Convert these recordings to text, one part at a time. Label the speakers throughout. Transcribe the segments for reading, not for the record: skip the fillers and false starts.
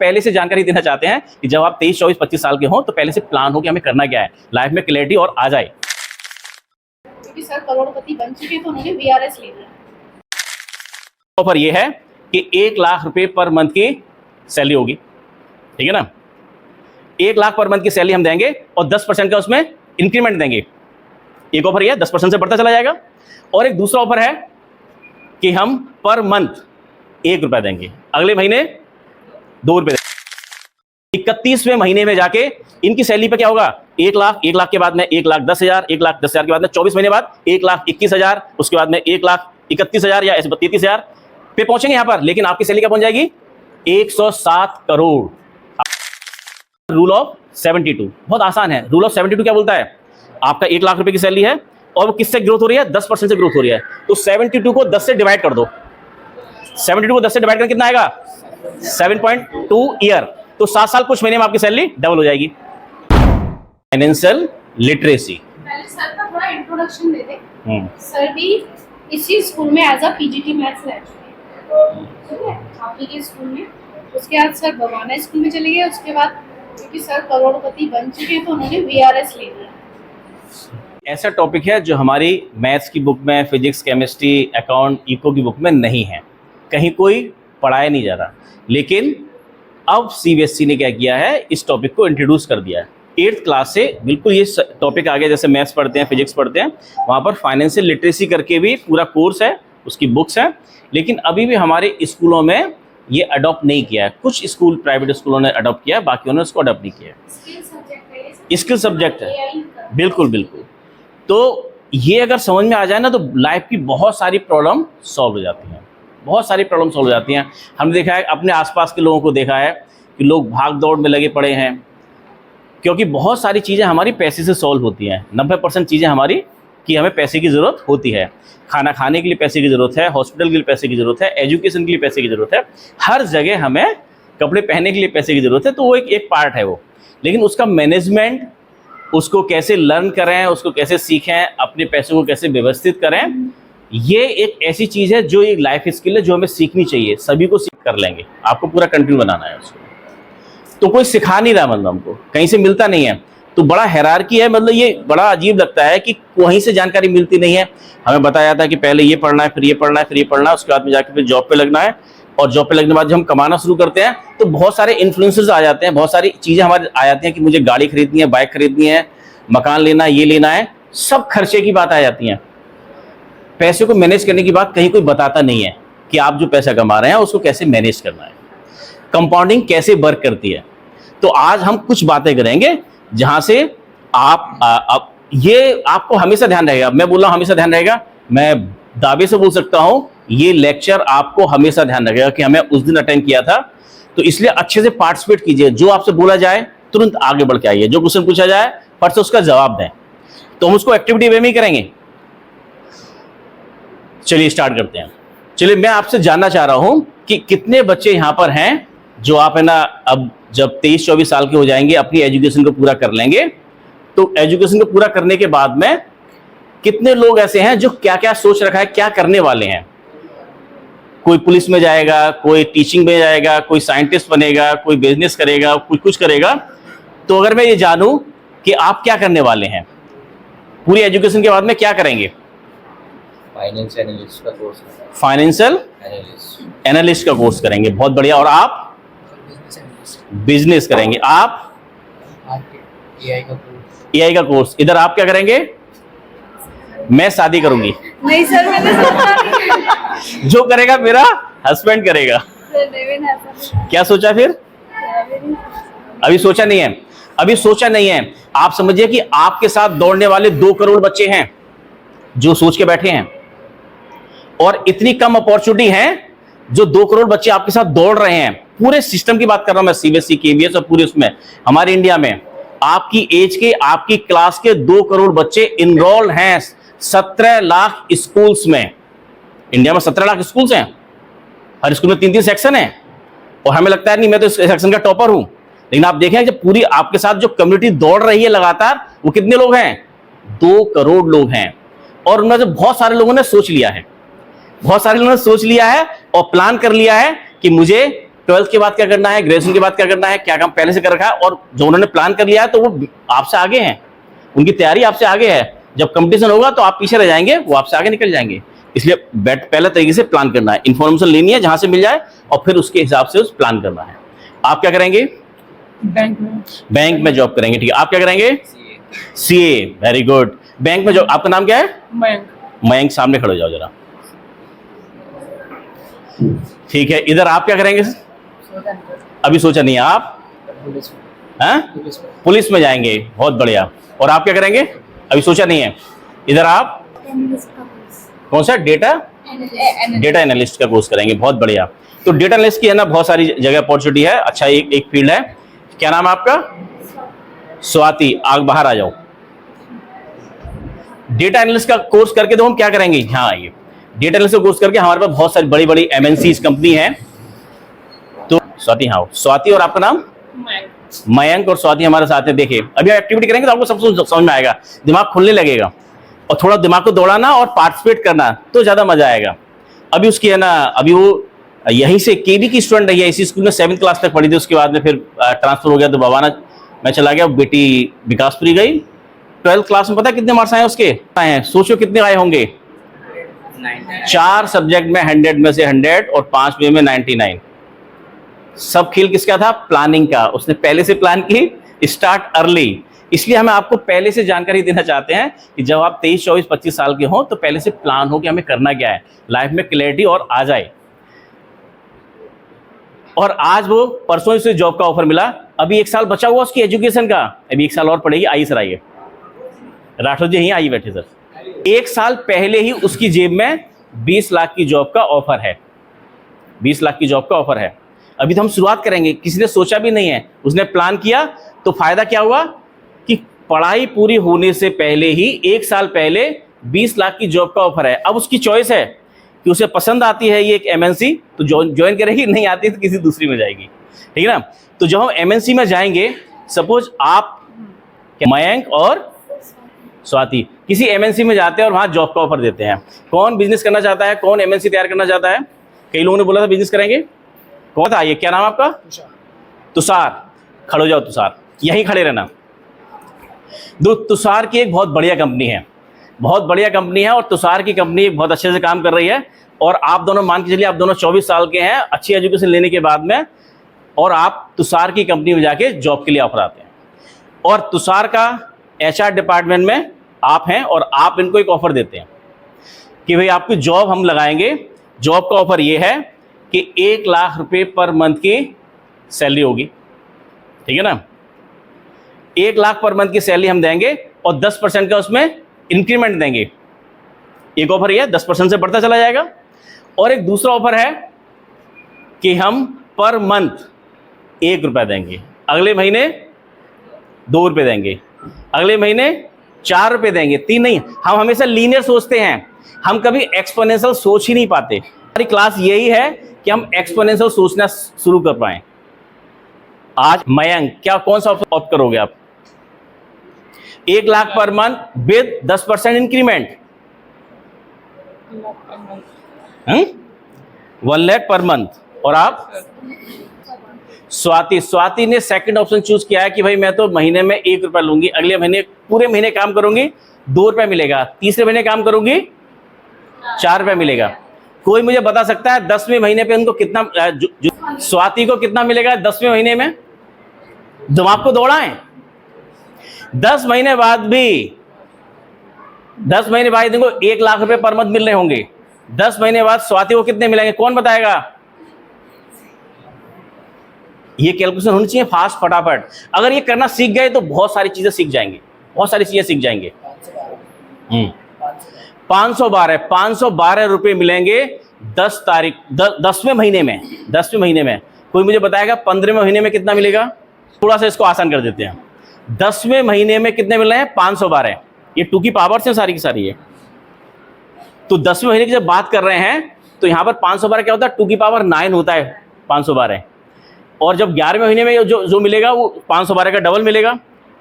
Speaker 1: पहले से जानकारी देना चाहते हैं कि जब आप 23, 24, 25 साल के हो तो पहले से प्लान हो कि हमें करना क्या है, लाइफ में क्लैरिटी और आ जाए।
Speaker 2: क्योंकि सर करोड़पति बन चुके हैं तो उन्होंने वीआरएस ले लिया।
Speaker 1: ऑफर ये है कि 1 लाख रुपए पर मंथ की सैलरी होगी, ठीक है ना। 1 लाख पर मंथ की सैलरी हम देंगे और 10% का उसमें इंक्रीमेंट देंगे। एक ऑफर ये है, 10% से बढ़ता चला जाएगा। और एक दूसरा ऑफर है कि हम पर मंथ 1 रुपया देंगे, अगले महीने 2 रुपये देंगे। 31वें महीने में जाके इनकी सैलरी पे क्या होगा, 1 लाख, 1 लाख के बाद में 1,10,000, 1,10,000 के बाद में 24 महीने बाद 1,21,000, उसके बाद में 1,31,000 या ऐसे 33,000 पे पहुंचेंगे यहाँ पर। लेकिन आपकी सैलरी क्या पहुंच जाएगी, 107 करोड़। रूल ऑफ 72 बहुत आसान है। रूल ऑफ 72 क्या बोलता है, आपका 1 लाख रुपए की सैलरी है और वो किससे ग्रोथ हो रही है, 10% से ग्रोथ हो रही है। तो 72 को 10 से डिवाइड कर दो, 72 को 10 से डिवाइड करके कितना आएगा, 7.2 ईयर। तो 7 साल कुछ महीने में आपकी सैलरी डबल हो जाएगी। फाइनेंशियल लिटरेसी,
Speaker 2: पहले सर का थोड़ा इंट्रोडक्शन दे दे। सर भी इसी स्कूल में एज अ पीजीटी मैथ्स रह चुके हैं, ठीक है, आप ही के स्कूल में। उसके बाद सर बवाना स्कूल में चले गए। उसके बाद क्योंकि सर करोड़पति बन चुके हैं तो उन्होंने वीआरएस ले लिया।
Speaker 1: ऐसा टॉपिक है जो हमारी मैथ्स की बुक में, फिजिक्स, केमिस्ट्री, अकाउंट, इको की बुक में नहीं है, कहीं कोई पढ़ाया नहीं जा रहा। लेकिन अब सीबीएसई ने क्या किया है, इस टॉपिक को इंट्रोड्यूस कर दिया है। 8th क्लास से बिल्कुल ये टॉपिक आ गया। जैसे मैथ्स पढ़ते हैं, फिजिक्स पढ़ते हैं, वहाँ पर फाइनेंशियल लिटरेसी करके भी पूरा कोर्स है, उसकी बुक्स हैं। लेकिन अभी भी हमारे स्कूलों में ये अडॉप्ट नहीं किया है। कुछ स्कूल, प्राइवेट स्कूलों ने अडॉप्ट किया है, बाकी उन्होंने उसको अडॉप्ट नहीं किया है। स्किल सब्जेक्ट है, बिल्कुल बिल्कुल। तो ये अगर समझ में आ जाए ना तो लाइफ की बहुत सारी प्रॉब्लम सॉल्व हो जाती हैं, बहुत सारी प्रॉब्लम सॉल्व हो जाती हैं। हमने देखा है, अपने आसपास के लोगों को देखा है कि लोग भाग दौड़ में लगे पड़े हैं, क्योंकि बहुत सारी चीज़ें हमारी पैसे से सॉल्व होती हैं। 90% चीज़ें हमारी कि हमें पैसे की ज़रूरत होती है। खाना खाने के लिए पैसे की ज़रूरत है, हॉस्पिटल के लिए पैसे की ज़रूरत है, एजुकेशन के लिए पैसे की ज़रूरत है, हर जगह हमें कपड़े पहनने के लिए पैसे की ज़रूरत है। तो वो एक पार्ट है वो। लेकिन उसका मैनेजमेंट, उसको कैसे लर्न करें, उसको कैसे सीखें, अपने पैसों को कैसे व्यवस्थित करें, ये एक ऐसी चीज़ है जो एक लाइफ स्किल है जो हमें सीखनी चाहिए। सभी को सीख कर लेंगे, आपको पूरा कंटिन्यू बनाना है उसको। तो कोई सिखा नहीं रहा, मतलब हमको कहीं से मिलता नहीं है। तो बड़ा हैरारकी है, मतलब ये बड़ा अजीब लगता है कि कहीं से जानकारी मिलती नहीं है। हमें बताया जाता है कि पहले ये पढ़ना है, फिर ये पढ़ना है, फिर ये पढ़ना है, उसके बाद में जाकर फिर जॉब पे लगना है। और जॉब पे लगने के बाद जब हम कमाना शुरू करते हैं तो बहुत सारे इन्फ्लुएंसर्स आ जाते हैं, बहुत सारी चीज़ें हमारे आ जाती हैं कि मुझे गाड़ी खरीदनी है, बाइक खरीदनी है, मकान लेना है, ये लेना है। सब खर्चे की बात आ जाती हैं। पैसे को मैनेज करने की बात कहीं कोई बताता नहीं है कि आप जो पैसा कमा रहे हैं उसको कैसे मैनेज करना है, कंपाउंडिंग कैसे वर्क करती है। तो आज हम कुछ बातें करेंगे जहां से आप ये आपको हमेशा ध्यान रहेगा। मैं बोल रहा हूं हमेशा ध्यान रहेगा, मैं दावे से बोल सकता हूं ये लेक्चर आपको हमेशा ध्यान रखेगा कि हमें उस दिन अटेंड किया था। तो इसलिए अच्छे से पार्टिसिपेट कीजिए। जो आपसे बोला जाए तुरंत आगे बढ़ के आइए, जो क्वेश्चन पूछा जाए फट से उसका जवाब दें। तो हम उसको एक्टिविटी वे में ही करेंगे। चलिए स्टार्ट करते हैं। चलिए, मैं आपसे जानना चाह रहा हूं कि कितने बच्चे यहां पर हैं जो आप है ना, अब जब 23-24 साल के हो जाएंगे, अपनी एजुकेशन को पूरा कर लेंगे। तो एजुकेशन को पूरा करने के बाद में कितने लोग ऐसे हैं जो क्या क्या सोच रखा है, क्या करने वाले हैं। कोई पुलिस में जाएगा, कोई टीचिंग में जाएगा, कोई साइंटिस्ट बनेगा, कोई बिजनेस करेगा, कोई कुछ करेगा। तो अगर मैं ये जानूं कि आप क्या करने वाले हैं, पूरी एजुकेशन के बाद में क्या करेंगे।
Speaker 3: फाइनेंशियल एनालिस्ट का कोर्स,
Speaker 1: फाइनेंशियल एनालिस्ट का कोर्स करेंगे, बहुत बढ़िया। और आप बिजनेस करेंगे, आप एआई का कोर्स। इधर आप क्या करेंगे, मैं शादी करूंगी।
Speaker 2: नहीं सर, मैंने सोचा नहीं।
Speaker 1: जो करेगा मेरा हस्बैंड करेगा। क्या सोचा फिर, अभी सोचा नहीं है, अभी सोचा नहीं है। आप समझिए कि आपके साथ दौड़ने वाले 2 करोड़ बच्चे हैं जो सोच के बैठे हैं, और इतनी कम अपॉर्चुनिटी है जो 2 करोड़ बच्चे आपके साथ दौड़ रहे हैं। पूरे सिस्टम की बात कर रहा हूं मैं, सीबीएसई, केवीएस और पूरे उसमें हमारे इंडिया में आपकी एज के, आपकी क्लास के 2 करोड़ बच्चे इनरोल्ड हैं 17 लाख स्कूल्स में। इंडिया में 17 लाख स्कूल्स हैं, हर स्कूल में 3-3 सेक्शन है। और हमें लगता है नहीं मैं तो इस सेक्शन का टॉपर हूं, लेकिन आप देखें जब पूरी आपके साथ जो कम्युनिटी दौड़ रही है लगातार, वो कितने लोग हैं, 2 करोड़ लोग हैं। और उनमें से बहुत सारे लोगों ने सोच लिया है, बहुत सारे लोगों ने सोच लिया है और प्लान कर लिया है कि मुझे 12th के बाद क्या करना है, ग्रेजुएशन के बाद क्या करना है, क्या काम पहले से कर रखा है, और जो उन्होंने प्लान कर लिया है तो वो आपसे आगे हैं, उनकी तैयारी आपसे आगे है। जब कंपटीशन होगा तो आप पीछे रह जाएंगे, वो आपसे आगे निकल जाएंगे। इसलिए पहले तरीके से प्लान करना है, इन्फॉर्मेशन लेनी है जहां से मिल जाए और फिर उसके हिसाब से उस प्लान करना है। आप क्या करेंगे? बैंक में जॉब करेंगे, ठीक है। आप क्या करेंगे? CA, very good. बैंक में जॉब। आपका नाम क्या है? मयंक, सामने खड़े हो जाओ जरा, ठीक है। इधर आप क्या करेंगे? अभी सोचा नहीं है आप? पुलिस में जाएंगे, बहुत बढ़िया। और आप क्या करेंगे? अभी सोचा नहीं है। इधर आप कौन सा? डेटा एनालिस्ट का कोर्स करेंगे, बहुत बढ़िया। तो डेटा एनालिस्ट की है ना बहुत सारी जगह अपॉर्चुनिटी है, अच्छा एक फील्ड है। क्या नाम है आपका? स्वाति, आग बाहर आ जाओ। डेटा एनालिस्ट का कोर्स करके तो हम क्या करेंगे? हाँ, ये डेटा एनालिस्ट का कोर्स करके हमारे पास बहुत सारी बड़ी बड़ी MNCs कंपनी है। तो स्वाति, हाँ स्वाति, और आपका नाम? मयंक और स्वाति हमारे साथ है। देखिए अभी एक्टिविटी करेंगे तो आपको सब समझ में आएगा, दिमाग खुलने लगेगा, और थोड़ा दिमाग को दौड़ाना और पार्टिसिपेट करना तो ज्यादा मजा आएगा। अभी उसकी है ना, अभी वो यहीं से केबी की स्टूडेंट है, इसी स्कूल में 7th क्लास तक पढ़ी थी, उसके बाद में फिर ट्रांसफर हो गया तो बवाना मैं चला गया, बेटी विकासपुरी गई। 12th क्लास में पता है कितने मार्क्स आए उसके? आए, सोचो कितने आए होंगे? 4 सब्जेक्ट में 100 में से 100 और 5 में 99। सब खेल किसका था? प्लानिंग का। उसने पहले से प्लान की, स्टार्ट अर्ली। इसलिए हम आपको पहले से जानकारी देना चाहते हैं कि जब आप 23, 24, 25 साल के हो तो पहले से प्लान हो कि हमें करना क्या है, लाइफ में क्लैरिटी और आ जाए। और आज वो परसों से जॉब का ऑफर मिला, अभी 1 साल बचा हुआ उसकी एजुकेशन का, अभी 1 साल और पढ़ेगी। आइए सर, आइए राठौर जी, यहीं आइए बैठे सर। 1 साल पहले ही उसकी जेब में 20 लाख की जॉब का ऑफर है, 20 लाख की जॉब का ऑफर है। अभी तो हम शुरुआत करेंगे, किसी ने सोचा भी नहीं है, उसने प्लान किया। तो फायदा क्या हुआ कि पढ़ाई पूरी होने से पहले ही 1 साल पहले 20 लाख की जॉब का ऑफर है। अब उसकी चॉइस है कि उसे पसंद आती है ये एक MNC तो ज्वाइन करेगी, नहीं आती तो किसी दूसरी में जाएगी, ठीक है ना। तो जब हम MNC में जाएंगे, सपोज आप मयंक और स्वाति किसी MNC में जाते हैं और वहां जॉब का ऑफर देते हैं। कौन बिजनेस करना चाहता है? कौन MNC तैयार करना चाहता है? कई लोगों ने बोला था बिजनेस करेंगे। कौन था ये? क्या नाम आपका? तुषार। खड़ो जाओ तुषार, यहीं खड़े रहना। तुषार की एक बहुत बढ़िया कंपनी है, बहुत बढ़िया कंपनी है, और तुषार की कंपनी बहुत अच्छे से काम कर रही है। और आप दोनों मान के चलिए, आप दोनों 24 साल के हैं, अच्छी एजुकेशन लेने के बाद में, और आप तुषार की कंपनी में जाके जॉब के लिए ऑफर आते हैं। और तुषार का HR डिपार्टमेंट में आप हैं और आप इनको एक ऑफर देते हैं कि भाई आपकी जॉब हम लगाएंगे। जॉब का ऑफर ये है कि 1 लाख रुपए पर मंथ की सैलरी होगी, ठीक है ना। 1 लाख पर मंथ की सैलरी हम देंगे और 10% का उसमें इंक्रीमेंट देंगे। एक ऑफर ये है, 10% से बढ़ता चला जाएगा। और एक दूसरा ऑफर है कि हम पर मंथ 1 रुपया देंगे, अगले महीने 2 रुपये देंगे, अगले महीने 4 रुपये देंगे, 3 नहीं। हम हमेशा लीनियर सोचते हैं, हम कभी एक्सपोनेंशियल सोच ही नहीं पाते। हमारी क्लास यही है कि हम एक्सपोनेंशियल सोचना शुरू कर पाएं। आज मयंक, क्या कौन सा ऑप्ट करोगे आप? 1 lakh per month with 10% increment, 1 lakh per month. और आप? स्वाति ने सेकंड ऑप्शन चूज किया है कि भाई मैं तो महीने में 1 रुपया लूंगी, अगले महीने पूरे महीने काम करूंगी 2 रुपया मिलेगा, तीसरे महीने काम करूंगी 4 रुपया मिलेगा। कोई मुझे बता सकता है 10वें महीने पे उनको कितना, स्वाति को कितना मिलेगा 10वें महीने में? दिमाग को दौड़ाएं। 10 महीने बाद भी 10 महीने बाद इनको 1 लाख रुपए पर मंथ मिल रहे होंगे। 10 महीने बाद स्वाति को कितने मिलेंगे? कौन बताएगा? ये कैलकुलेशन होनी चाहिए फास्ट, फटाफट। अगर ये करना सीख गए तो बहुत सारी चीजें सीख जाएंगे, बहुत सारी चीजें सीख जाएंगे। 512 रुपए मिलेंगे 10वें महीने में। 10वें महीने में कोई मुझे बताएगा 15वें महीने में कितना मिलेगा? थोड़ा सा इसको आसान कर देते हैं। 10वें महीने में कितने मिल रहे हैं? 512। ये 2 की पावर से सारी की सारी है। तो 10वें महीने की जब बात कर रहे हैं तो यहां पर 512 क्या होता है? 2 की पावर 9 होता है 512। और जब 11वें महीने में जो मिलेगा वो 512 का डबल मिलेगा।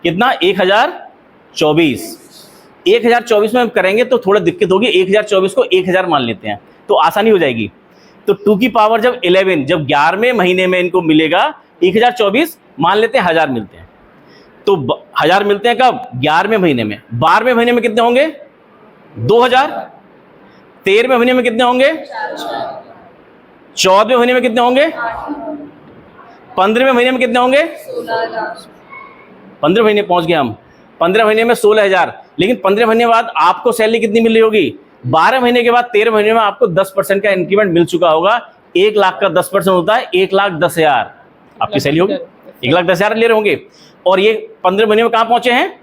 Speaker 1: कितना? 1024। 1024 में हम करेंगे तो थोड़ा दिक्कत होगी। 1024 को 1000 मान लेते हैं तो आसानी हो जाएगी। तो 2 की पावर जब 11, जब 11वें महीने में इनको मिलेगा 1024, मान लेते हैं 1000 मिलते हैं, तो 1000 मिलते हैं कब? 11वें महीने में। 12वें महीने में कितने होंगे? 2000। 13वें महीने में कितने होंगे? 14वें महीने में कितने होंगे? 15वें महीने में कितने होंगे? 15 महीने पहुंच गए हम। 15 महीने में 16,000, लेकिन 15 महीने बाद आपको सैलरी कितनी मिल रही होगी? 12 महीने के बाद 13 महीने में आपको 10% का इंक्रीमेंट मिल चुका होगा। 1 लाख का 10% होता है 1,10,000 आपकी सैलरी होगी। 1,10,000 ले रहे होंगे, और ये 15 महीने में कहाँ पहुंचे हैं?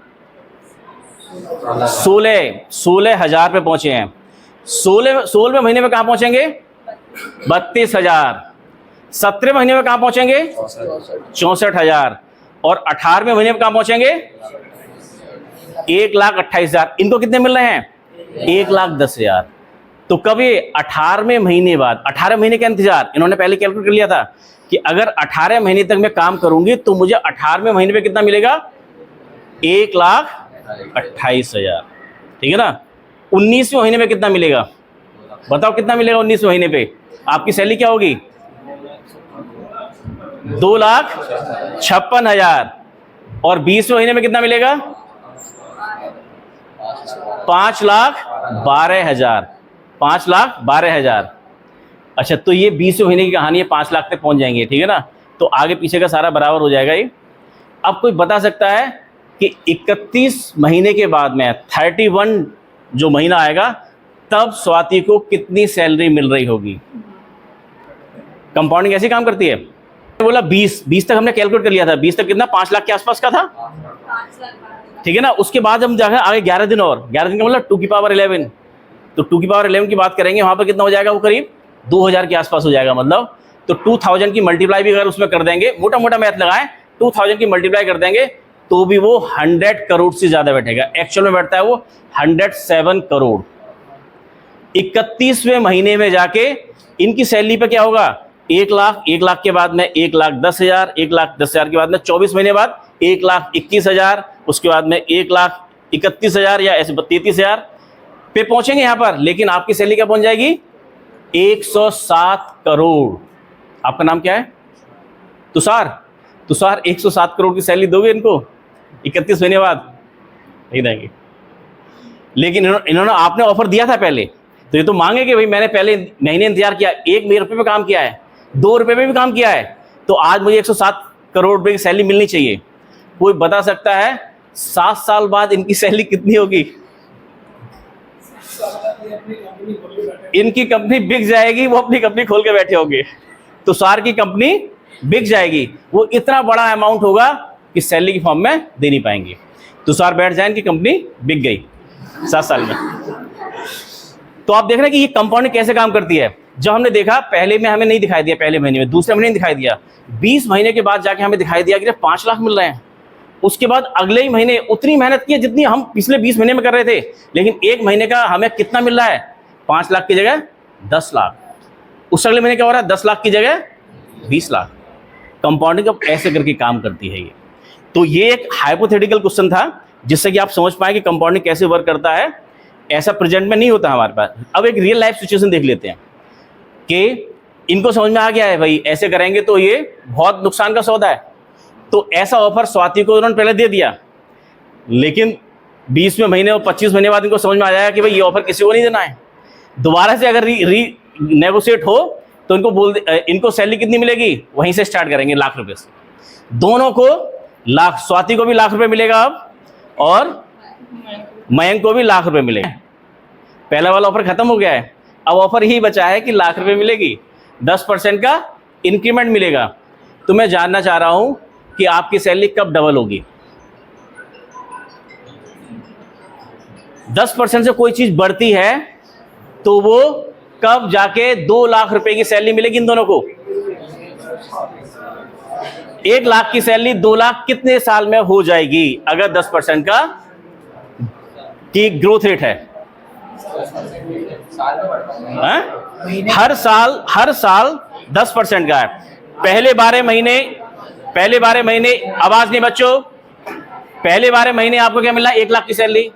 Speaker 1: 16,000 पे पहुंचे हैं। 16वें महीने में कहाँ पहुंचेंगे? 32,000। 17वें महीने में कहाँ पहुंचेंगे? 64,000। और 18वें महीने में कहाँ पहुंचेंगे? 1,28,000। इनको कितने मिल रहे हैं? 1,10,000। तो कब ये 18वें महीने बाद, 18 महीने का इंतजार इन्होंने पहले कैलकुलेट कर लिया था कि अगर 18 महीने तक मैं काम करूंगी तो मुझे 18वें महीने में कितना मिलेगा? 1,28,000। ठीक है ना? 19वें महीने में कितना मिलेगा? बताओ कितना मिलेगा 19वें महीने पे? आपकी सैलरी क्या होगी? 2,56,000। और 20वें महीने में कितना मिलेगा? 5,12,000। 5,12,000। अच्छा, तो ये 20वें महीने की कहानी है, 5 लाख तक पहुंच जाएंगे। ठीक है ना? तो आगे पीछे का सारा बराबर हो जाएगा ये। अब कोई बता सकता है कि 31 महीने के बाद में 31 जो महीना आएगा तब स्वाति को कितनी सैलरी मिल रही होगी? कंपाउंडिंग ऐसी काम करती है। बोला 20 तक हमने कैलकुलेट कर लिया था। 20 तक कितना? 5 लाख के आसपास का था। ठीक है ना? उसके बाद हम जाकर आगे 11 दिन, और 11 दिन का मतलब 2 की पावर 11। तो 2 की पावर 11 की बात करेंगे, वहां पर कितना हो जाएगा? वो करीब 2000 के आसपास हो जाएगा। मतलब तो 2000 की मल्टीप्लाई भी अगर उसमें कर देंगे, मोटा मोटा मैथ लगाएं, 2000 की मल्टीप्लाई कर देंगे तो भी वो 100 करोड़ से ज्यादा बैठेगा। एक्चुअल में बैठता है वो 107 करोड़। 31वें महीने में जाके इनकी सैलरी पे क्या होगा? 1 लाख। 1 लाख के बाद में 1,10,000। 1,10,000 के बाद में 24 महीने बाद 1,21,000। उसके बाद में 1,31,000 या ऐसे 33,000 पे पहुंचेंगे यहाँ पर। लेकिन आपकी सैलरी क्या पहुंच जाएगी? 107 करोड़। आपका नाम क्या है? तुषार। 107 करोड़ की सैलरी दोगे इनको 31 महीने बाद? नहीं देंगे। लेकिन इन्होंने आपने ऑफर दिया था पहले, तो ये तो मांगे कि भाई मैंने पहले महीने इंतजार किया, 1 रुपये पे काम किया है, 2 रुपये पे भी काम किया है, तो आज मुझे 107 करोड़ रुपए की सैलरी मिलनी चाहिए। कोई बता सकता है 7 साल बाद इनकी सैलरी कितनी होगी? इनकी कंपनी बिक जाएगी, वो अपनी कंपनी खोल के बैठे होंगे। तुषार की कंपनी बिक जाएगी, वो इतना बड़ा अमाउंट होगा कि सैलरी की फॉर्म में दे नहीं पाएंगे। तुषार बैठ जाए, इनकी कंपनी बिक गई 7 साल में। तो आप देख रहे हैं कि ये कंपाउंडिंग कैसे काम करती है। जब हमने देखा पहले में हमें नहीं दिखाई दिया, पहले महीने में, दूसरे महीने नहीं दिखाई दिया, 20 महीने के बाद जाके हमें दिखाई दिया कि 5 लाख मिल रहे हैं। उसके बाद अगले ही महीने उतनी मेहनत की जितनी हम पिछले 20 महीने में कर रहे थे, लेकिन 1 महीने का हमें कितना मिल रहा है? 5 लाख की जगह 10 लाख। उस अगले महीने क्या हो रहा है? 10 लाख की जगह 20 लाख। कंपाउंडिंग अब ऐसे करके काम करती है ये। तो ये एक हाइपोथेटिकल क्वेश्चन था जिससे कि आप समझ पाए कि कंपाउंडिंग कैसे वर्क करता है। ऐसा प्रेजेंट में नहीं होता हमारे पास। अब एक रियल लाइफ सिचुएशन देख लेते हैं कि इनको समझ में आ गया है भाई ऐसे करेंगे तो ये बहुत नुकसान का सौदा है। तो ऐसा ऑफर स्वाति को उन्होंने पहले दे दिया, लेकिन 20वें महीने और 25 महीने बाद इनको समझ में आ जाएगा कि भाई ये ऑफर किसी को नहीं देना है। दोबारा से अगर नेगोशिएट हो तो इनको सैलरी कितनी मिलेगी? वहीं से स्टार्ट करेंगे, लाख रुपए से। दोनों को लाख, स्वाति को भी लाख रुपए मिलेगा अब, और मयंक को भी लाख रुपए मिलेगा। पहला वाला ऑफर खत्म हो गया है, अब ऑफर यही बचा है कि लाख रुपए मिलेगी, 10% का इंक्रीमेंट मिलेगा। तो मैं जानना चाह रहा हूं कि आपकी सैलरी कब डबल होगी? 10% से कोई चीज बढ़ती है तो वो कब जाके 2 लाख रुपए की सैलरी मिलेगी इन दोनों को? 1 लाख की सैलरी 2 लाख कितने साल में हो जाएगी अगर 10% का की ग्रोथ रेट है? हर साल 10% का है। पहले 12 महीने आवाज नहीं बच्चों, पहले 12 महीने आपको क्या मिल रहा है? 1 लाख की सैलरी।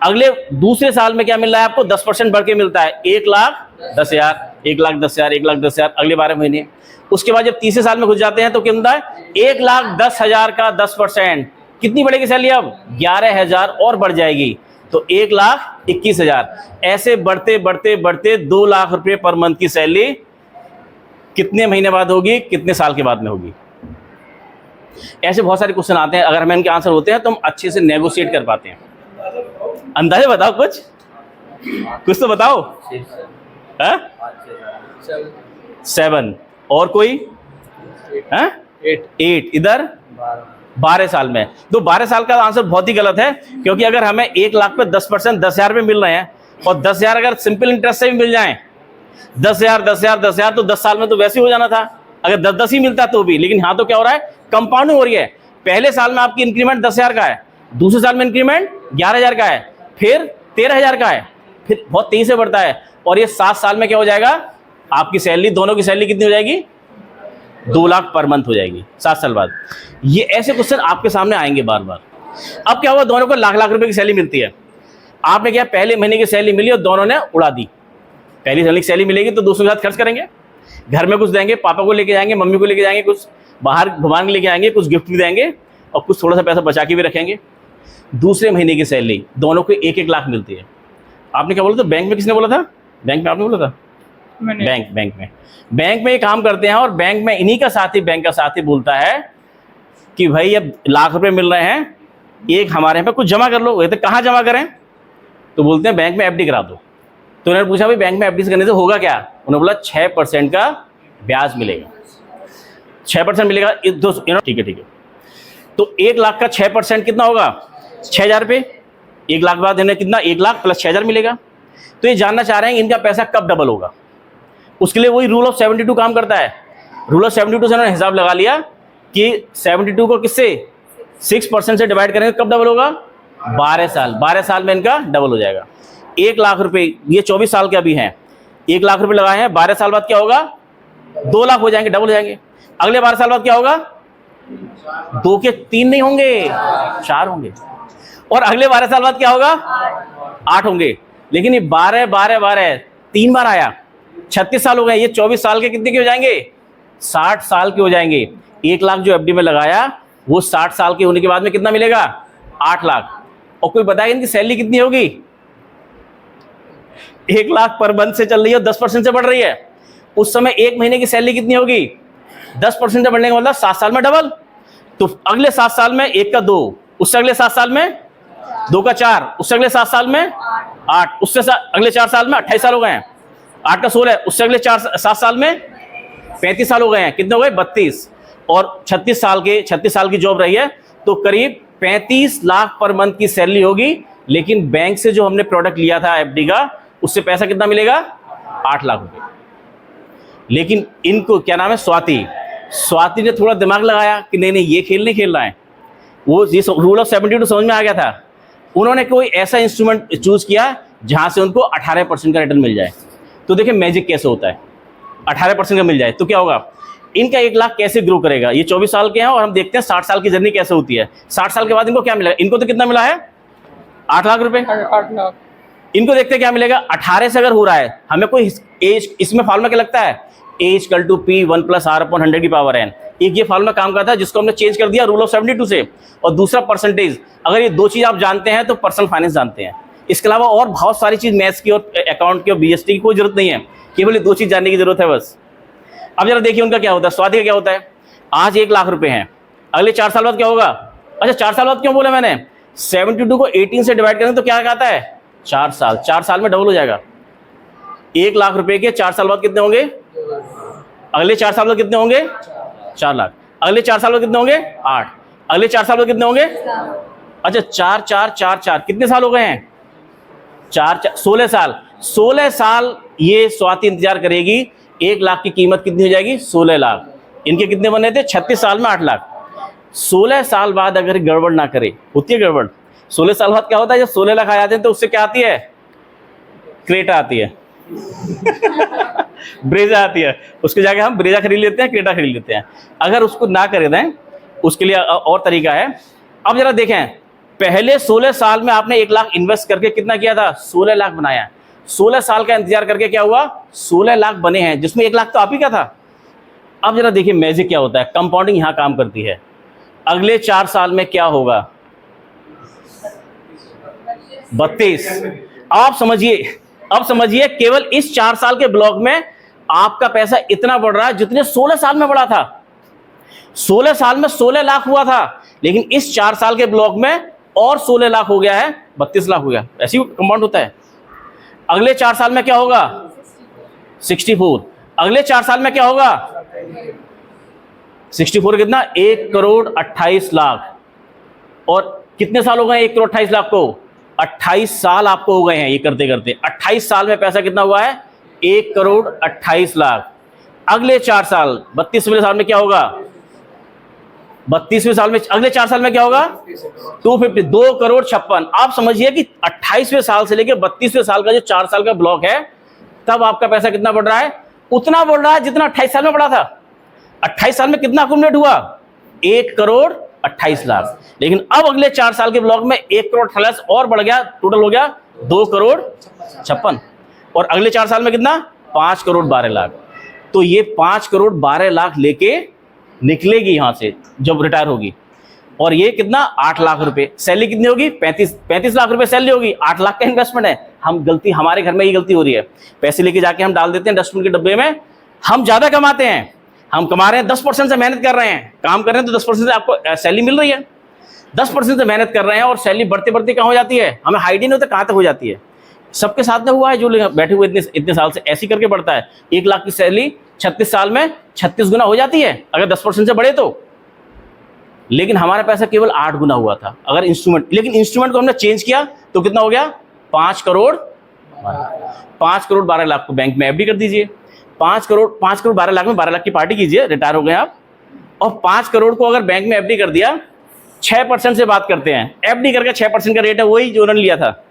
Speaker 1: अगले दूसरे साल में क्या मिल रहा है आपको? 10% बढ़ के मिलता है, 1,10,000। 1,10,000, 1,10,000 अगले 12 महीने। उसके बाद जब तीसरे साल में घुस जाते हैं तो क्या होता है, 1,10,000 का 10%, कितनी बढ़ेगी सैलरी अब? 11,000 और बढ़ जाएगी, तो 1,21,000। ऐसे बढ़ते बढ़ते बढ़ते 2 लाख रुपए पर मंथ की सैलरी कितने महीने बाद होगी, कितने साल के बाद में होगी? ऐसे बहुत सारे क्वेश्चन आते हैं, अगर हमें इनके आंसर होते हैं तो हम अच्छे से नेगोशिएट कर पाते हैं। अंदाजे बताओ, कुछ तो बताओ। 7 और कोई? 8 इधर 12 साल में। तो 12 साल का आंसर बहुत ही गलत है, क्योंकि अगर हमें 1 लाख पे 10% 10,000 रुपये मिल रहे हैं, और 10,000 अगर सिंपल इंटरेस्ट से भी मिल जाए, 10,000 10,000 10,000, तो 10 साल में तो वैसे ही हो जाना था, अगर 10-10 ही मिलता तो भी। लेकिन यहाँ तो क्या हो रहा है, कंपाउंडिंग हो रही है। पहले साल में आपकी इंक्रीमेंट 10,000 का है, दूसरे साल में इंक्रीमेंट 11,000 का है, फिर 13,000 का है, फिर बहुत तेजी से बढ़ता है। और ये 7 साल में क्या हो जाएगा, आपकी सैलरी, दोनों की सैलरी कितनी हो जाएगी? 2 लाख पर मंथ हो जाएगी 7 साल बाद। ये ऐसे क्वेश्चन आपके सामने आएंगे बार बार। अब क्या हुआ, दोनों को लाख लाख रुपए की सैलरी मिलती है। आपने क्या, पहले महीने की सैलरी मिली और दोनों ने उड़ा दी। पहली महीने की सैलरी मिलेगी तो दूसरों के साथ खर्च करेंगे, घर में कुछ देंगे, पापा को लेके जाएंगे, मम्मी को लेके जाएंगे, कुछ बाहर घुमाने लेके आएंगे, कुछ गिफ्ट भी देंगे, और कुछ थोड़ा सा पैसा बचा के भी रखेंगे। दूसरे महीने की सैलरी दोनों को 1-1 लाख मिलती है। आपने क्या बोला था, बैंक में किसने बोला था? बैंक में आपने बोला था? बैंक में ये काम करते हैं, और बैंक में इन्हीं का साथी, बैंक का साथी बोलता है कि भाई अब लाख रुपए मिल रहे हैं, एक हमारे यहाँ पे कुछ जमा कर लो। ये तो कहाँ जमा करें? तो बोलते हैं बैंक में एफडी करा दो। तो उन्होंने पूछा भाई बैंक में एफडी करने से होगा क्या? उन्होंने बोला 6% का ब्याज मिलेगा, 6% मिलेगा। ठीक है। तो 1 लाख का 6% कितना होगा? 6,000 रुपये। 1 लाख बाद इन्हें कितना, 1 लाख प्लस 6,000 मिलेगा। तो ये जानना चाह रहे हैं इनका पैसा कब डबल होगा। उसके लिए वही रूल ऑफ 72 काम करता है। रूल ऑफ 72 से उन्होंने हिसाब लगा लिया कि 72 को किससे, 6% से डिवाइड करेंगे, कब डबल होगा? 12 साल। 12 साल में इनका डबल हो जाएगा। 1 लाख रुपए, ये 24 साल के अभी हैं, 1 लाख रुपए लगाए हैं, 12 साल बाद क्या होगा? 2 लाख हो जाएंगे, डबल हो जाएंगे। अगले 12 साल बाद क्या होगा? 2 के 3 नहीं होंगे, 4 होंगे। और अगले 12 साल बाद क्या होगा? 8 होंगे। लेकिन ये 12 12 12 3 बार आया, 36 साल हो गए। ये 24 साल के कितने के हो जाएंगे? 60 साल के हो जाएंगे। 1 लाख जो एफडी में लगाया, वो 60 साल के होने के बाद में कितना मिलेगा? 8 लाख। और कोई बताएगा इनकी सैलरी कितनी होगी? 1 लाख पर मंथ से चल रही है, 10% से बढ़ रही है। उस समय 1 महीने की सैलरी कितनी होगी? 10% से बढ़ने का मतलब 7 साल में डबल। तो अगले 7 साल में 1 का 2, उससे अगले 7 साल में 2 का 4, उससे अगले 7 साल में 8, उससे अगले 4 साल में 28 साल हो गए हैं। 8 का 16, उससे अगले 7 साल में 35 साल हो गए हैं। कितने हो गए? 32। और 36 साल की जॉब रही है, तो करीब 35 लाख पर मंथ की सैलरी होगी। लेकिन बैंक से जो हमने प्रोडक्ट लिया था एफडी का, उससे पैसा कितना मिलेगा? 8 लाख रुपए। लेकिन इनको क्या नाम है, स्वाति ने थोड़ा दिमाग लगाया कि नहीं ये खेल नहीं खेल रहा है। वो ये रूल ऑफ 72 समझ में आ गया था। उन्होंने कोई ऐसा इंस्ट्रूमेंट चूज किया जहां से उनको 18% का रिटर्न मिल जाए। तो देखिए मैजिक कैसे होता है, 18% का मिल जाए तो क्या होगा, इनका 1 लाख कैसे ग्रो करेगा। ये 24 साल के हैं और हम देखते हैं 60 साल की जर्नी कैसे होती है। 60 साल के बाद इनको क्या मिलेगा? इनको तो कितना मिला है? 8 लाख रुपए।
Speaker 4: 8 लाख।
Speaker 1: इनको देखते हैं क्या मिलेगा। 18 से अगर हो रहा है, हमें कोई एज, इसमें फार्मूला क्या लगता है? As equal to P 1 + R/100 की पावर n। एक ये फार्मूला काम करता है, जिसको हमने चेंज कर दिया रूल ऑफ 72 से। और दूसरा परसेंटेज। अगर ये 2 चीज आप जानते हैं तो पर्सनल फाइनेंस जानते हैं। इसके अलावा और बहुत सारी चीज, मैथ्स की और अकाउंट की और BST की कोई जरूरत नहीं है, केवल ये 2 चीज जानने की जरूरत है बस। अब जरा देखिए उनका क्या होता है, स्वाति का क्या होता है। आज 1 लाख रुपए हैं, अगले 4 साल बाद क्या होगा? अच्छा 4 साल बाद क्यों बोला मैंने? 72 को 18 से डिवाइड करें तो क्या आता है? 4 साल। 4 साल में डबल हो जाएगा। 1 लाख रुपए के 4 साल बाद कितने होंगे? अगले 4 साल बाद कितने होंगे? 4 लाख। अगले 4 साल बाद कितने होंगे? 8। अगले 4 साल बाद कितने होंगे? अच्छा 4 4 4 4 कितने साल हो गए हैं? 16 साल। 16 साल ये स्वाति इंतजार करेगी। 1 लाख की कीमत कितनी हो जाएगी? 16 लाख। इनके कितने बने थे? 36 साल में 8 लाख। 16 साल बाद अगर गड़बड़ ना करे, होती है गड़बड़। 16 साल बाद क्या होता है, जब 16 लाख आ जाते हैं तो उससे क्या आती है? क्रेटा आती है ब्रेजा आती है। उसके जाके हम ब्रेजा खरीद लेते हैं, क्रेटा खरीद लेते हैं। अगर उसको ना खरीदें, उसके लिए और तरीका है। अब जरा देखें, पहले 16 साल में आपने 1 लाख इन्वेस्ट करके कितना किया था? 16 लाख बनाया। 16 साल का इंतजार करके क्या हुआ, 16 लाख बने हैं, जिसमें 1 लाख तो आप ही का था। अब जरा देखिए मैजिक क्या होता है, कंपाउंडिंग यहां काम करती है। अगले 4 साल में क्या होगा, 32। आप समझिए, अब समझिए केवल इस 4 साल के ब्लॉक में आपका पैसा इतना बढ़ रहा है जितने 16 साल में बढ़ा था। 16 साल में 16 लाख हुआ था, लेकिन इस 4 साल के ब्लॉक में और 16 लाख हो गया है, 32 लाख हो गया। ऐसी कंपाउंड होता है। अगले 4 साल में क्या होगा, 64। अगले 4 साल में क्या होगा, 64 कितना, 1 करोड़ 28 लाख। और कितने साल हो गए 1 करोड़ 28 लाख को, 28 साल आपको हो गए हैं ये करते करते। 28 साल में पैसा कितना हुआ है, 1 करोड़ 28 लाख। अगले 4 साल, 32वें साल में क्या होगा, 32वें साल में, अगले 4 साल में क्या होगा, 250, 2 करोड़ 56। आप समझिए कि 28वें साल से लेकर 32वें साल का जो 4 साल का ब्लॉक है, तब आपका पैसा कितना बढ़ रहा है, उतना बढ़ रहा है जितना 28 साल में बढ़ा था। 28 साल में कितना अकुमुलेट हुआ, 1 करोड़ 28 लाख। लेकिन अब अगले 4 साल के ब्लॉक में 1 करोड़ 28 और बढ़ गया, टोटल हो गया 2 करोड़ 56। और अगले 4 साल में कितना, 5 करोड़ 12 लाख। तो ये 5 करोड़ 12 लाख लेके निकलेगी यहां से जब रिटायर होगी। और ये कितना, 8 लाख रुपए। सैलरी कितनी होगी, 35 लाख रुपए सैलरी होगी, 8 लाख का इन्वेस्टमेंट है। हम गलती, हमारे घर में ये गलती हो रही है, पैसे लेके जाके हम डाल देते हैं डस्टबिन के डब्बे में। हम ज्यादा कमाते हैं, हम कमा रहे हैं 10% से, मेहनत कर रहे हैं, काम कर रहे हैं तो 10% से आपको सैलरी मिल रही है। 10% से मेहनत कर रहे हैं और सैलरी बढ़ते बढ़ते कहाँ हो जाती है, हमें हाइड नहीं होता कहाँ तक हो जाती है। सबके साथ में हुआ है, जो बैठे हुए इतने साल से ऐसी करके बढ़ता है। 1 लाख की सैलरी 36 साल में 36 गुना हो जाती है अगर 10% से बढ़े तो। लेकिन हमारा पैसा केवल 8 गुना हुआ था अगर इंस्ट्रूमेंट, लेकिन इंस्ट्रूमेंट को हमने चेंज किया तो कितना हो गया, 5 करोड़ 12 लाख को बैंक में एफडी कर दीजिए। 5 करोड़ 12 लाख में 12 लाख की पार्टी कीजिए, रिटायर हो गए आप। और 5 करोड़ को अगर बैंक में एफडी कर दिया, 6% से बात करते हैं, एफडी करके 6% का रेट है, वही जो उन्होंने लिया था।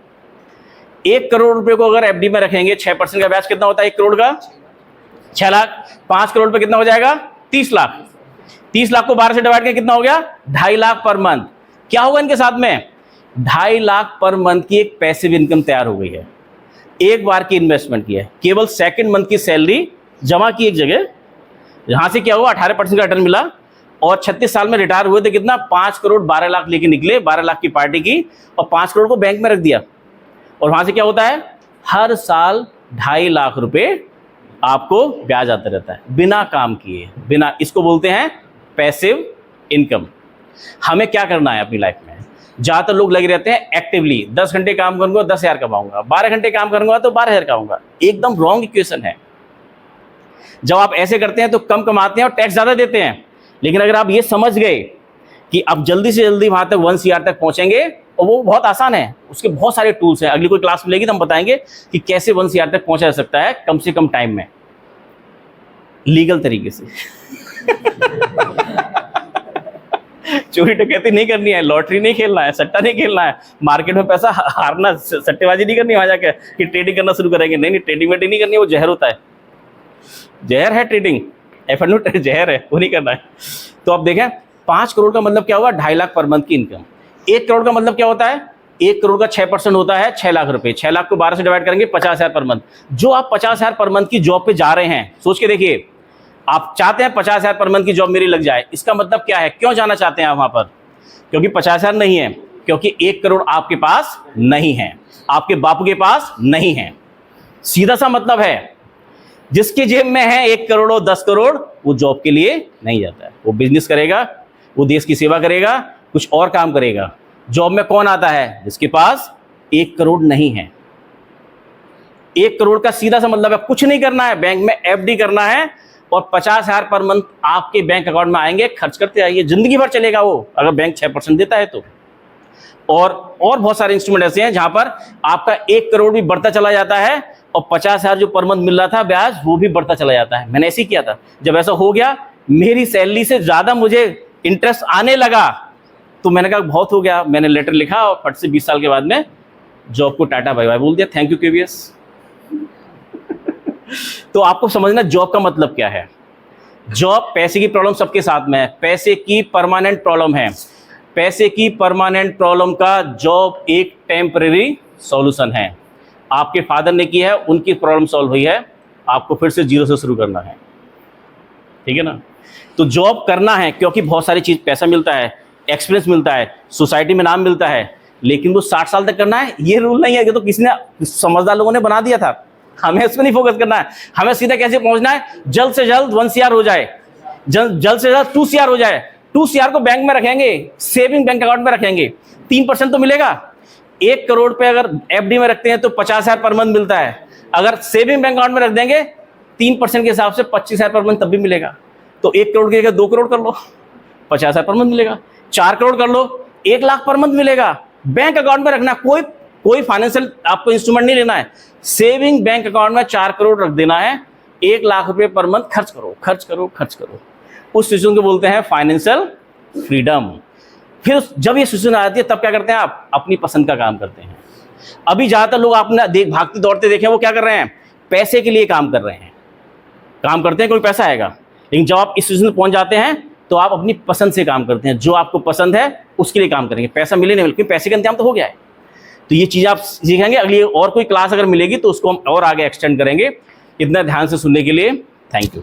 Speaker 1: 1 करोड़ रुपए को अगर एफडी में रखेंगे, 6% का ब्याज कितना होता है 1 करोड़ का, 6 लाख। 5 करोड़ पे कितना हो जाएगा, 30 लाख। 30 लाख को 12 से डिवाइड करके कितना हो गया, 2.5 लाख पर मंथ। क्या होगा इनके साथ में, 2.5 लाख पर मंथ की एक पैसिव इनकम तैयार हो गई है। एक बार की इन्वेस्टमेंट की है, केवल सेकंड मंथ की सैलरी जमा की एक जगह, यहां से क्या हुआ 18% का रिटर्न मिला। और 36 साल में रिटायर हुए थे, कितना 5 करोड़ 12 लाख लेके निकले, 12 लाख की पार्टी की और 5 करोड़ को बैंक में रख दिया। और वहां से क्या होता है, हर साल 2.5 लाख रुपए आपको ब्याज आता रहता है बिना काम किए, बिना, इसको बोलते हैं पैसिव इनकम। हमें क्या करना है अपनी लाइफ में, ज्यादातर लोग लगे रहते हैं एक्टिवली, 10 घंटे काम करूंगा 10,000 कमाऊंगा, 12 घंटे काम करूंगा तो 12,000 कमाऊंगा। एकदम रॉन्ग इक्वेशन है। जब आप ऐसे करते हैं तो कम कमाते हैं और टैक्स ज्यादा देते हैं। लेकिन अगर आप ये समझ गए कि अब जल्दी से जल्दी वहां तक 1 CR तक पहुंचेंगे, और वो बहुत आसान है, उसके बहुत सारे टूल्स हैं। अगली कोई क्लास मिलेगी तो हम बताएंगे कि कैसे 1 CR तक पहुंचा जा सकता है कम से कम टाइम में, लीगल तरीके से। चोरी डकैती नहीं करनी है, लॉटरी नहीं खेलना है, सट्टा नहीं खेलना है, मार्केट में पैसा हारना, सट्टेबाजी नहीं करनी वहां जाकर कि ट्रेडिंग करना शुरू करेंगे। नहीं, ट्रेडिंग वेडिंग नहीं करनी है, वो जहर होता है, जहर है ट्रेडिंग, एफएनओ जहर है, वो नहीं करना है। तो अब देखें 5 करोड़ का मतलब क्या हुआ, 2.5 लाख पर मंथ की इनकम। 1 करोड़ का मतलब क्या होता है, 1 करोड़ का 6% होता है 6 लाख रुपए। 6 लाख को 12 से डिवाइड करेंगे 50,000 पर मंथ। जो आप 50,000 पर मंथ की जॉब पे जा रहे हैं, सोच के देखिए, आप चाहते हैं 50,000 पर मंथ की जॉब मेरी लग जाए, इसका मतलब क्या है, क्यों जाना चाहते हैं आप वहां पर, क्योंकि 50,000 नहीं है, क्योंकि 1 करोड़ आपके पास नहीं है, आपके बापू के पास नहीं है। सीधा सा मतलब है, जिसके जेब में है 1 करोड़ और 10 करोड़, वो जॉब के लिए नहीं जाता है, वो बिजनेस करेगा, वो देश की सेवा करेगा, कुछ और काम करेगा। जॉब में कौन आता है, जिसके पास 1 करोड़ नहीं है। 1 करोड़ का सीधा सा मतलब है कुछ नहीं करना है, बैंक में एफडी करना है और 50,000 पर मंथ आपके बैंक अकाउंट में आएंगे, खर्च करते आइए, जिंदगी भर चलेगा वो, अगर बैंक 6% देता है तो। और बहुत सारे इंस्ट्रूमेंट ऐसे हैं जहां पर आपका 1 करोड़ भी बढ़ता चला जाता है और 50,000 जो पर मंथ मिल रहा था ब्याज, वो भी बढ़ता चला जाता है। मैंने ऐसे ही किया था। जब ऐसा हो गया, मेरी सैलरी से ज्यादा मुझे इंटरेस्ट आने लगा, तो मैंने कहा बहुत हो गया, मैंने लेटर लिखा और फट से 20 साल के बाद में जॉब को टाटा बाय बाय बोल दिया, थैंक यू केवीएस। तो आपको समझना जॉब का मतलब क्या है। जॉब, पैसे की प्रॉब्लम सबके साथ में है, पैसे की परमानेंट प्रॉब्लम है। पैसे की परमानेंट प्रॉब्लम का जॉब एक टेम्परेरी सॉल्यूशन है। आपके फादर ने की है, उनकी प्रॉब्लम सॉल्व हुई है, आपको फिर से जीरो से शुरू करना है, ठीक है ना। तो जॉब करना है क्योंकि बहुत सारी चीज़, पैसा मिलता है, एक्सपीरियंस मिलता है, सोसाइटी में नाम मिलता है, लेकिन वो 60 साल तक करना है ये रूल नहीं है। ये तो किसी ने, समझदार लोगों ने बना दिया था। हमें उस पर नहीं फोकस करना है, हमें सीधा कैसे पहुंचना है, जल्द से जल्द 1 CR हो जाए, जल्द से जल्द 2 CR हो जाए। 2 CR को बैंक में रखेंगे, सेविंग बैंक अकाउंट में रखेंगे, 3% तो मिलेगा। 1 करोड़ पे अगर FD में रखते हैं तो 50,000 पर मंथ मिलता है। अगर सेविंग बैंक अकाउंट में रख देंगे 3% के हिसाब से 25,000 पर मंथ तब भी मिलेगा। तो 1 करोड़ की जगह 2 करोड़ कर लो, 50,000 पर मंथ मिलेगा। 4 करोड़ कर लो, 1 लाख पर मंथ मिलेगा। बैंक अकाउंट में रखना, कोई फाइनेंशियल आपको इंस्ट्रूमेंट नहीं लेना है, सेविंग बैंक अकाउंट में 4 करोड़ रख देना है, 1 लाख रुपए पर मंथ खर्च करो, खर्च करो, खर्च करो। उस सिचुएशन को बोलते हैं फाइनेंशियल फ्रीडम। फिर जब ये सिचुएशन आती है तब क्या करते हैं आप, अपनी पसंद का काम करते हैं। अभी ज्यादातर लोग आपने भागते दौड़ते देखे, वो क्या कर रहे हैं, पैसे के लिए काम कर रहे हैं, काम करते हैं, कोई पैसा आएगा। लेकिन जब आप इस सिचुएशन में पहुंच जाते हैं तो आप अपनी पसंद से काम करते हैं, जो आपको पसंद है उसके लिए काम करेंगे। पैसा मिले नहीं मिले, क्योंकि पैसे का इंतजाम तो हो गया है। तो ये चीज़ आप सीखेंगे। अगली और कोई क्लास अगर मिलेगी तो उसको हम और आगे एक्सटेंड करेंगे। इतना ध्यान से सुनने के लिए थैंक यू।